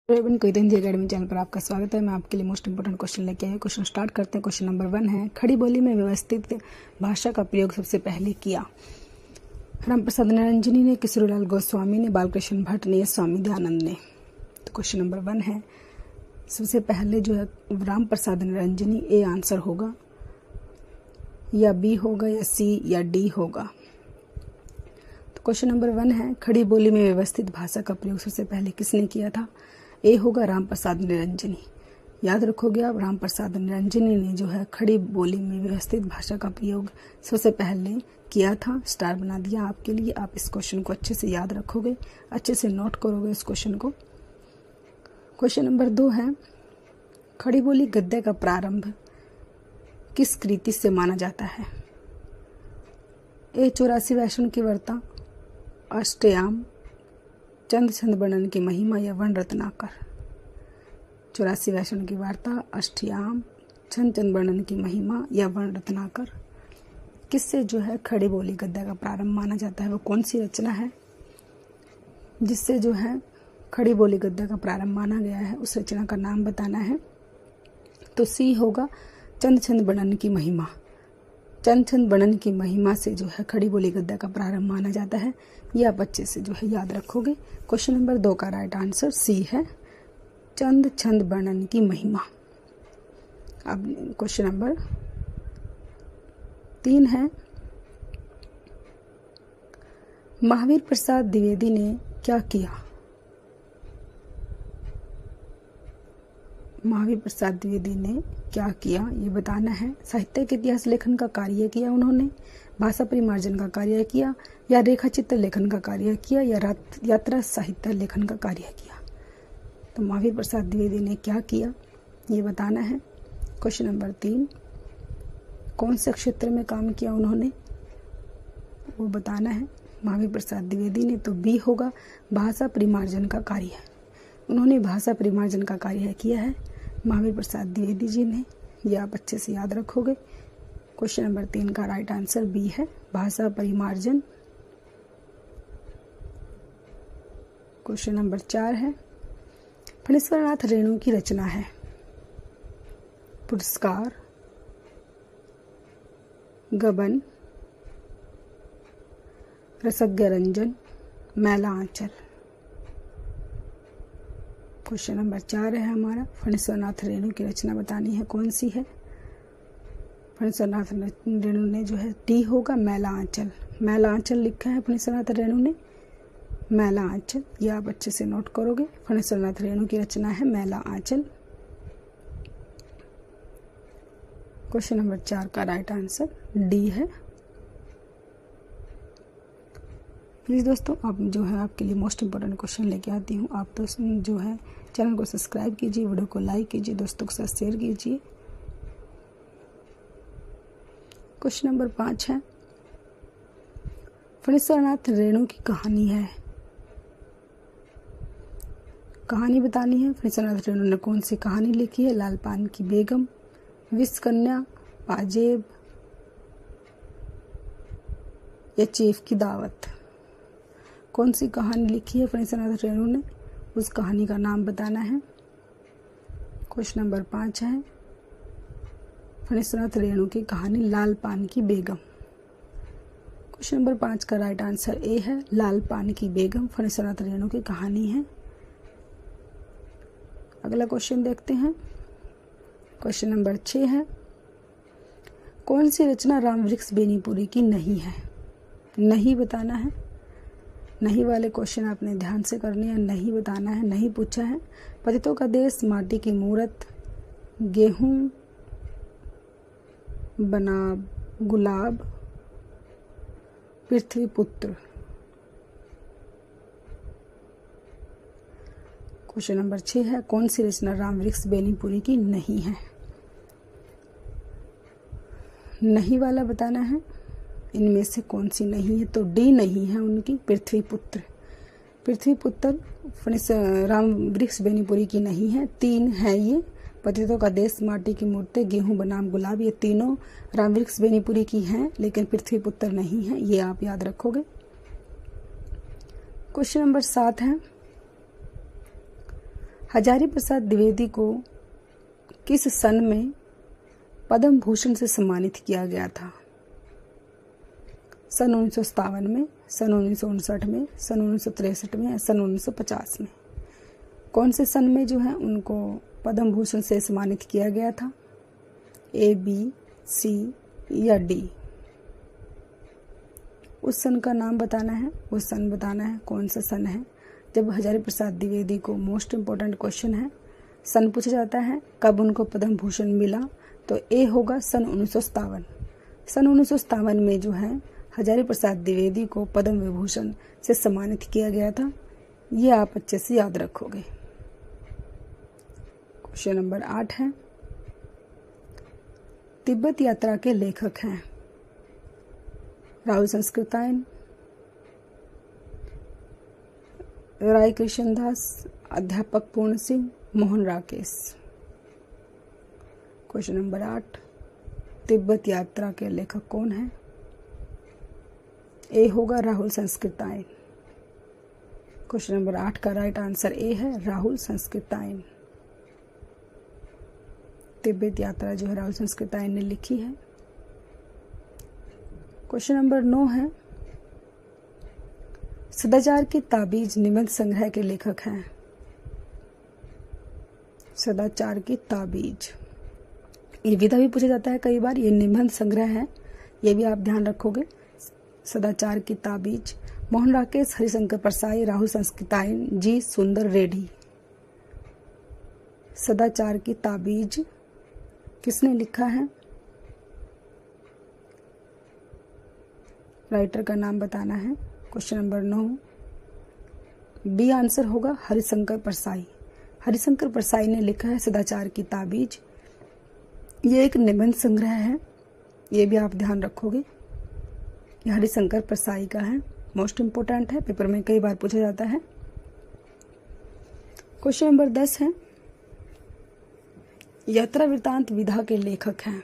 Everyone, कोई Hindi academy channel पर आपका स्वागत है। मैं आपके लिए मोस्ट इंपोर्टेंट क्वेश्चन लेके आई हूँ। क्वेश्चन स्टार्ट करते हैं। क्वेश्चन नंबर 1 है, खड़ी बोली में व्यवस्थित भाषा का प्रयोग सबसे पहले किया? रामप्रसाद निरंजनी ने, किशोरीलाल गोस्वामी ने, बालकृष्ण भट्ट ने, स्वामी दयानंद ने। तो क्वेश्चन नंबर 1 है, सबसे पहले जो है रामप्रसाद निरंजनी, ए आंसर होगा, या बी होगा, या सी, या डी होगा। तो क्वेश्चन नंबर 1 है, खड़ी बोली में व्यवस्थित भाषा का प्रयोग सबसे पहले किसने किया था? ए होगा रामप्रसाद निरंजनी। याद रखोगे आप, रामप्रसाद निरंजनी ने जो है खड़ी बोली में व्यवस्थित भाषा का प्रयोग सबसे पहले किया था। स्टार बना दिया आपके लिए। आप इस क्वेश्चन को अच्छे से याद रखोगे, अच्छे से नोट करोगे इस क्वेश्चन को। क्वेश्चन नंबर 2 है, खड़ी बोली गद्य का प्रारंभ किस कृति से माना जाता है? ए 84 वैष्णव की वार्ता, अष्टयाम, चंद छंद वर्णन की महिमा, या वन रत्नाकर। 84 वैष्णव की वार्ता, अष्टयाम, छंद वर्णन की महिमा, या वन रत्नाकर। किससे जो है खड़ी बोली गद्य का प्रारंभ माना जाता है? वो कौन सी रचना है जिससे जो है खड़ी बोली गद्य का प्रारंभ माना गया है? उस रचना का नाम बताना है। तो सी होगा चंद छंद वर्णन की महिमा। चंद छंद वर्णन की महिमा से जो है खड़ी बोली गद्य का प्रारंभ माना जाता है। ये आप अच्छे से जो है याद रखोगे। क्वेश्चन नंबर 2 का राइट आंसर सी है, चंद छंद वर्णन की महिमा। अब क्वेश्चन नंबर 3 है, महावीर प्रसाद द्विवेदी ने क्या किया? महावीर प्रसाद द्विवेदी ने क्या किया ये बताना है। साहित्यिक इतिहास लेखन का कार्य किया उन्होंने, भाषा परिमार्जन का कार्य किया, या रेखा चित्र लेखन का कार्य किया, या यात्रा साहित्य लेखन का कार्य किया। तो महावीर प्रसाद द्विवेदी ने क्या किया ये बताना है। क्वेश्चन नंबर 3, कौन से क्षेत्र में काम किया उन्होंने वो बताना है। महावीर प्रसाद द्विवेदी ने, तो बी होगा भाषा परिमार्जन का कार्य। उन्होंने भाषा परिमार्जन का कार्य किया है महावीर प्रसाद द्विवेदी जी ने। ये आप अच्छे से याद रखोगे। क्वेश्चन नंबर 3 का राइट आंसर बी है, भाषा परिमार्जन। क्वेश्चन नंबर 4 है, फणीश्वरनाथ रेणु की रचना है पुरस्कार, गबन, रसज्ञ रंजन, मैला आंचल। क्वेश्चन नंबर 4 है हमारा, फणीश्वरनाथ रेणु की रचना बतानी है, कौन सी है? फणीश्वरनाथ रेणु ने जो है टी होगा मैला आंचल। मैला आंचल लिखा है फणीश्वरनाथ रेणु ने, मैला आंचल। ये आप अच्छे से नोट करोगे। फणीश्वरनाथ रेणु की रचना है मैला आंचल। क्वेश्चन नंबर 4 का राइट आंसर डी है। प्लीज़ दोस्तों, आप जो है आपके लिए मोस्ट इंपॉर्टेंट क्वेश्चन लेके आती हूँ। आप तो जो है चैनल को सब्सक्राइब कीजिए, वीडियो को लाइक कीजिए, दोस्तों के साथ शेयर कीजिए। क्वेश्चन नंबर 5 है, फणीश्वरनाथ रेणु की कहानी है, कहानी बतानी है। फणीश्वरनाथ रेणु ने कौन सी कहानी लिखी है? लाल पान की बेगम, विष कन्या, पाजेब, या चीफ की दावत। कौन सी कहानी लिखी है फणीश्वरनाथ रेणु ने? उस कहानी का नाम बताना है। क्वेश्चन नंबर 5 है, फणीश्वरनाथ रेणु की कहानी लाल पान की बेगम। क्वेश्चन नंबर 5 का राइट आंसर ए है, लाल पान की बेगम फणीश्वरनाथ रेणु की कहानी है। अगला क्वेश्चन देखते हैं। क्वेश्चन नंबर 6 है, कौन सी रचना रामवृक्ष बेनीपुरी की नहीं है? नहीं बताना है। नहीं वाले क्वेश्चन आपने ध्यान से करने हैं, नहीं बताना है। नहीं पूछा है, पतितों का देश, माटी की मूरत, गेहूं बनाब गुलाब, पृथ्वी पुत्र। क्वेश्चन नंबर 6 है, कौन सी रचना रामवृक्ष बेनीपुरी की नहीं है? नहीं वाला बताना है। इनमें से कौन सी नहीं है? तो डी नहीं है उनकी, पृथ्वी पुत्र। पृथ्वी पुत्र रामवृक्ष बेनीपुरी की नहीं है। 3 है ये, पतितों का देश, माटी की मूर्तें, गेहूं बनाम गुलाब, ये तीनों रामवृक्ष बेनीपुरी की हैं, लेकिन पृथ्वी पुत्र नहीं है। ये आप याद रखोगे। क्वेश्चन नंबर 7 है, हजारी प्रसाद द्विवेदी को किस सन में पद्म भूषण से सम्मानित किया गया था? सन 1957 में, सन 1959 में, सन 1963 में या सन 1950 में? कौन से सन में जो है उनको पद्म भूषण से सम्मानित किया गया था? ए, बी, सी या डी? उस सन का नाम बताना है, उस सन बताना है कौन सा सन है जब हजारी प्रसाद द्विवेदी को, मोस्ट इम्पोर्टेंट क्वेश्चन है, सन पूछा जाता है कब उनको पद्म भूषण मिला, तो ए होगा सन 1957। सन 1957 में जो है हजारी प्रसाद द्विवेदी को पद्म विभूषण से सम्मानित किया गया था। ये आप अच्छे से याद रखोगे। क्वेश्चन नंबर 8 है, तिब्बत यात्रा के लेखक हैं राहुल संस्कृतायन, राय कृष्णदास, अध्यापक पूर्ण सिंह, मोहन राकेश। क्वेश्चन नंबर 8, तिब्बत यात्रा के लेखक कौन है? ए होगा राहुल संस्कृतायन। क्वेश्चन नंबर 8 का राइट आंसर ए है, राहुल संस्कृतायन। तिब्बत यात्रा जो है राहुल संस्कृतायन ने लिखी है। क्वेश्चन नंबर 9 है, सदाचार की ताबीज निबंध संग्रह के लेखक हैं। सदाचार की ताबीज, ये विधा भी पूछा जाता है कई बार, ये निबंध संग्रह है, ये भी आप ध्यान रखोगे। सदाचार की ताबीज, मोहन राकेश, हरिशंकर परसाई, राहुल संस्कृतायन, जी सुंदर रेड्डी। सदाचार की ताबीज किसने लिखा है? राइटर का नाम बताना है। क्वेश्चन नंबर 9, बी आंसर होगा हरिशंकर परसाई। हरिशंकर परसाई ने लिखा है सदाचार की ताबीज। ये एक निबंध संग्रह है, ये भी आप ध्यान रखोगे। ये हरिशंकर परसाई का है, मोस्ट इम्पोर्टेंट है, पेपर में कई बार पूछा जाता है। क्वेश्चन नंबर 10 है, यात्रा वृत्तांत विधा के लेखक हैं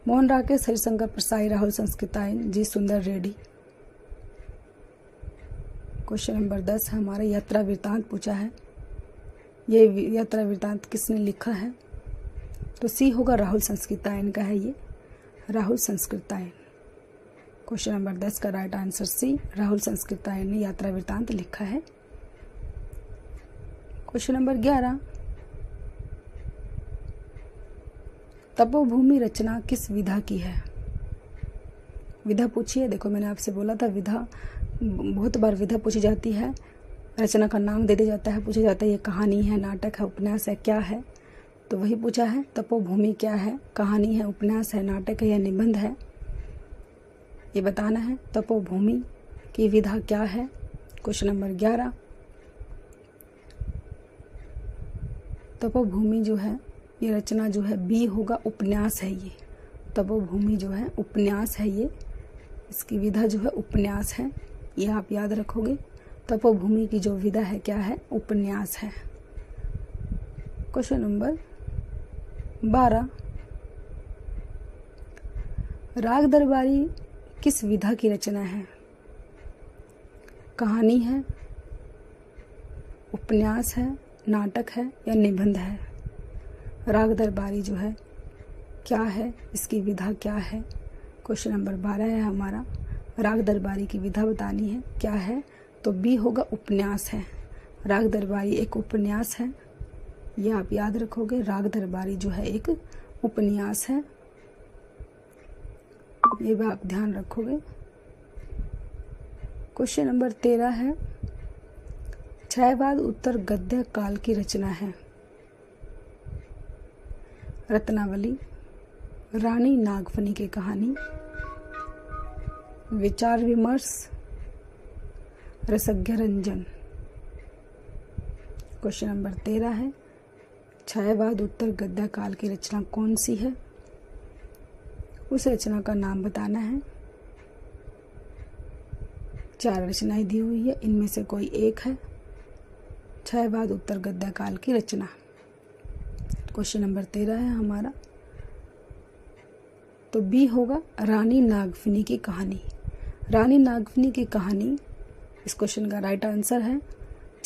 मोहन राकेश, हरिशंकर परसाई, राहुल संस्कृतायन, जी सुंदर रेड्डी। क्वेश्चन नंबर 10 है हमारा, यात्रा वृत्तांत पूछा है, ये यात्रा वृत्तांत किसने लिखा है? तो सी होगा राहुल संस्कृतायन का है, ये राहुल संस्कृतायन। क्वेश्चन नंबर 10 का राइट आंसर सी, राहुल संस्कृतायन ने यात्रा वृत्तांत लिखा है। क्वेश्चन नंबर 11, तपोभूमि रचना किस विधा की है? विधा पूछी है, देखो मैंने आपसे बोला था विधा, बहुत बार विधा पूछी जाती है, रचना का नाम दे दिया जाता है, पूछा जाता है ये कहानी है, नाटक है, उपन्यास है, क्या है? तो वही पूछा है, तपोभूमि क्या है, कहानी है, उपन्यास है, नाटक है या निबंध है, ये बताना है। तपोभूमि की विधा क्या है? क्वेश्चन नंबर 11, तपोभूमि जो है ये रचना जो है बी होगा, उपन्यास है। ये तपोभूमि जो है उपन्यास है, ये इसकी विधा जो है उपन्यास है, ये आप याद रखोगे। तपोभूमि की जो विधा है क्या है? उपन्यास है। क्वेश्चन नंबर 12, राग दरबारी किस विधा की रचना है? कहानी है, उपन्यास है, नाटक है या निबंध है? राग दरबारी जो है क्या है, इसकी विधा क्या है? क्वेश्चन नंबर 12 है हमारा, राग दरबारी की विधा बतानी है, क्या है? तो बी होगा, उपन्यास है। राग दरबारी एक उपन्यास है, यह आप याद रखोगे। राग दरबारी जो है एक उपन्यास है, ये भी आप ध्यान रखोगे। क्वेश्चन नंबर 13 है, छायावाद उत्तर गद्य काल की रचना है। रत्नावली, रानी नागफनी की कहानी, विचार विमर्श, रसज्ञ रंजन। क्वेश्चन नंबर 13 है, छायावाद उत्तर गद्य काल की रचना कौन सी है? उस रचना का नाम बताना है। 4 रचनाएं दी हुई है, इनमें से कोई एक है छायावाद उत्तर गद्य काल की रचना। क्वेश्चन नंबर 13 है हमारा, तो बी होगा, रानी नागफनी की कहानी। रानी नागफनी की कहानी इस क्वेश्चन का राइट आंसर है।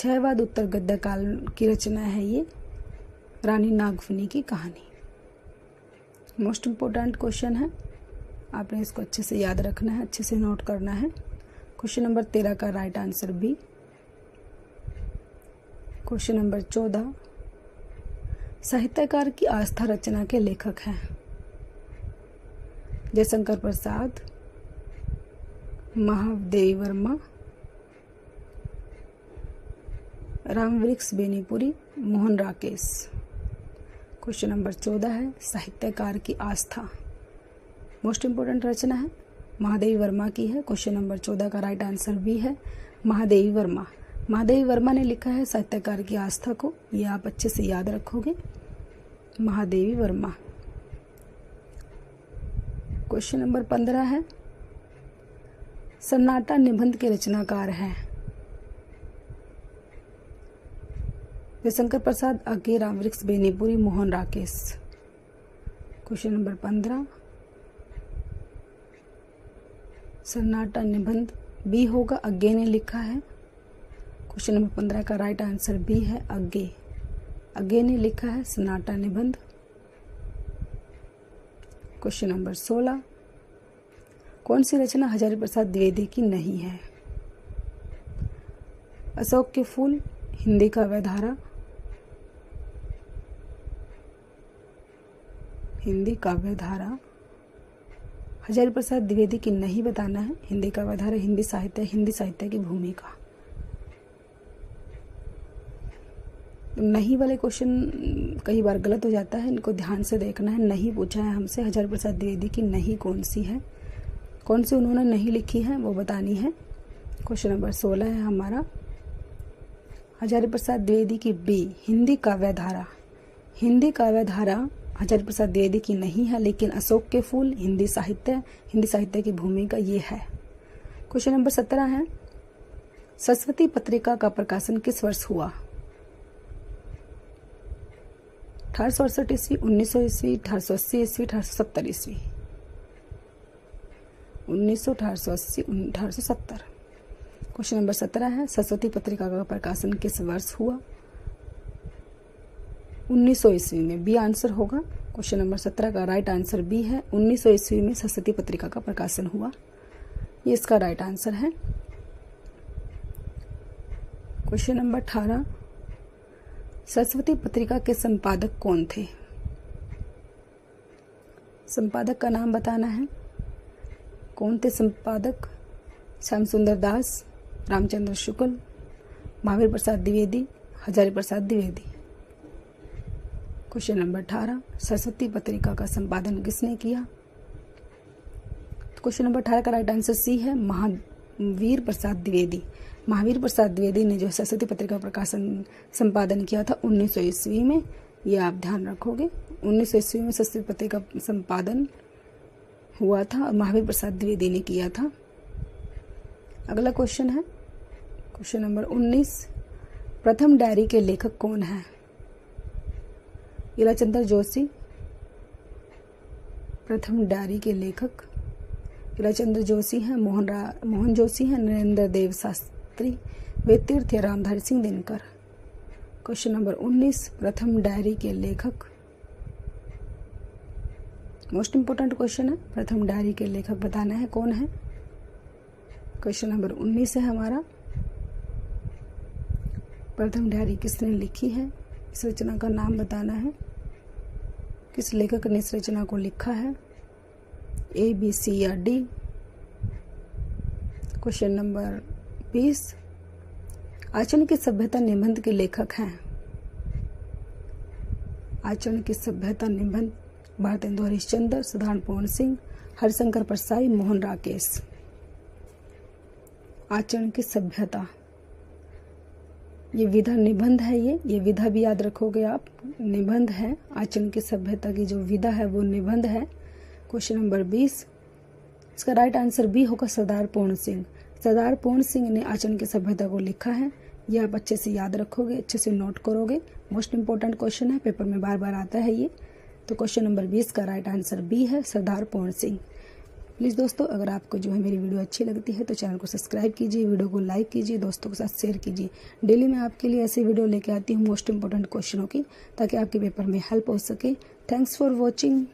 क्षयवाद उत्तर गद्य काल की रचना है ये, रानी नागफनी की कहानी। मोस्ट इम्पोर्टेंट क्वेश्चन है, आपने इसको अच्छे से याद रखना है, अच्छे से नोट करना है। क्वेश्चन नंबर 13 का right answer B. Question number 14, साहित्यकार की आस्था रचना के लेखक हैं जयशंकर प्रसाद, महादेवी वर्मा, रामवृक्ष बेनीपुरी, मोहन राकेश। क्वेश्चन नंबर 14 है साहित्यकार की आस्था, मोस्ट इम्पोर्टेंट रचना है, महादेवी वर्मा की है। क्वेश्चन नंबर 14 का राइट आंसर भी है महादेवी वर्मा। महादेवी वर्मा ने लिखा है साहित्यकार की आस्था को, ये आप अच्छे से याद रखोगे, महादेवी वर्मा। क्वेश्चन नंबर 15 है सन्नाटा निबंध के रचनाकार हैं जयशंकर प्रसाद, अज्ञे, रामवृक्ष बेनीपुरी, मोहन राकेश। क्वेश्चन नंबर 15, सन्नाटा निबंध बी होगा, अज्ञे ने लिखा है। क्वेश्चन नंबर 15 का राइट आंसर बी है अज्ञे, अज्ञे ने लिखा है सन्नाटा निबंध। क्वेश्चन नंबर 16, कौन सी रचना हजारी प्रसाद द्विवेदी की नहीं है? अशोक के फूल, हिंदी काव्यधारा, हिंदी काव्यधारा हजारी प्रसाद द्विवेदी की नहीं बताना है। हिंदी काव्यधारा, हिंदी साहित्य की भूमिका। नहीं वाले क्वेश्चन कई बार गलत हो जाता है, इनको ध्यान से देखना है। नहीं पूछा है हमसे हजारी प्रसाद द्विवेदी की नहीं कौन सी है, कौन सी उन्होंने नहीं लिखी है वो बतानी है। क्वेश्चन नंबर 16 है हमारा हजारी प्रसाद द्विवेदी की बी, हिंदी काव्यधारा। हिंदी काव्यधारा हजारी प्रसाद द्विवेदी की नहीं है, लेकिन अशोक के फूल हिंदी साहित्य की भूमिका ये है। क्वेश्चन नंबर 17 है सरस्वती पत्रिका का प्रकाशन किस वर्ष हुआ? 1868 ईस्वी, 1900 ईस्वी, 1880 ईस्वी, 1870 ईस्वी। 1880, 1870। क्वेश्चन नंबर 17 है सरस्वती पत्रिका का प्रकाशन किस वर्ष हुआ? 1900 ईस्वी में, बी आंसर होगा। क्वेश्चन नंबर 17 का राइट आंसर बी है, 1900 ईस्वी में सरस्वती पत्रिका का प्रकाशन हुआ, ये इसका राइट आंसर है। क्वेश्चन नंबर 18, सरस्वती पत्रिका के संपादक कौन थे? संपादक का नाम बताना है। कौन थे संपादक? श्याम सुंदर दास, रामचंद्र शुक्ल, महावीर प्रसाद द्विवेदी, हजारी प्रसाद द्विवेदी। क्वेश्चन नंबर 18, सरस्वती पत्रिका का संपादन किसने किया? क्वेश्चन नंबर 18 का राइट आंसर सी है, महावीर प्रसाद द्विवेदी। महावीर प्रसाद द्विवेदी ने जो सरस्वती पत्रिका प्रकाशन संपादन किया था 1900 ईस्वी में, ये आप ध्यान रखोगे। 1900 ईस्वी में सरस्वती पत्रिका संपादन हुआ था और महावीर प्रसाद द्विवेदी ने किया था। अगला क्वेश्चन है क्वेश्चन नंबर 19, प्रथम डायरी के लेखक कौन है? इलाचंद्र जोशी। प्रथम डायरी के लेखक इलाचंद्र जोशी हैं, मोहन जोशी हैं, नरेंद्र देव शास्त्री, वेदतीर्थ या रामधारी सिंह दिनकर। क्वेश्चन नंबर 19, प्रथम डायरी के लेखक, मोस्ट इंपोर्टेंट क्वेश्चन है, प्रथम डायरी के लेखक बताना है कौन है। क्वेश्चन नंबर 19 है हमारा, प्रथम डायरी किसने लिखी है? इस रचना का नाम बताना है, किस लेखक ने इस रचना को लिखा है, ए, बी, सी या डी। क्वेश्चन नंबर 20, आचरण की सभ्यता निबंध के लेखक हैं। आचरण की सभ्यता निबंध भारतेंदु हरिश्चंद्र, साधारण पूर्ण सिंह, हरिशंकर परसाई, मोहन राकेश। आचरण की सभ्यता, ये विधा निबंध है, ये विधा भी याद रखोगे आप, निबंध है। आचरण की सभ्यता की जो विधा है वो निबंध है। क्वेश्चन नंबर 20, इसका राइट आंसर बी होगा, सरदार पूर्ण सिंह। सरदार पूर्ण सिंह ने आचरण की सभ्यता को लिखा है, ये आप अच्छे से याद रखोगे, अच्छे से नोट करोगे। मोस्ट इंपॉर्टेंट क्वेश्चन है, पेपर में बार बार आता है ये। तो क्वेश्चन नंबर 20 का राइट आंसर बी है, सरदार पूर्ण सिंह। प्लीज़ दोस्तों, अगर आपको जो है मेरी वीडियो अच्छी लगती है तो चैनल को सब्सक्राइब कीजिए, वीडियो को लाइक कीजिए, दोस्तों के साथ शेयर कीजिए। डेली मैं आपके लिए ऐसे वीडियो लेके आती हूँ मोस्ट इंपॉर्टेंट क्वेश्चनों की, ताकि आपके पेपर में हेल्प हो सके। Thanks for watching.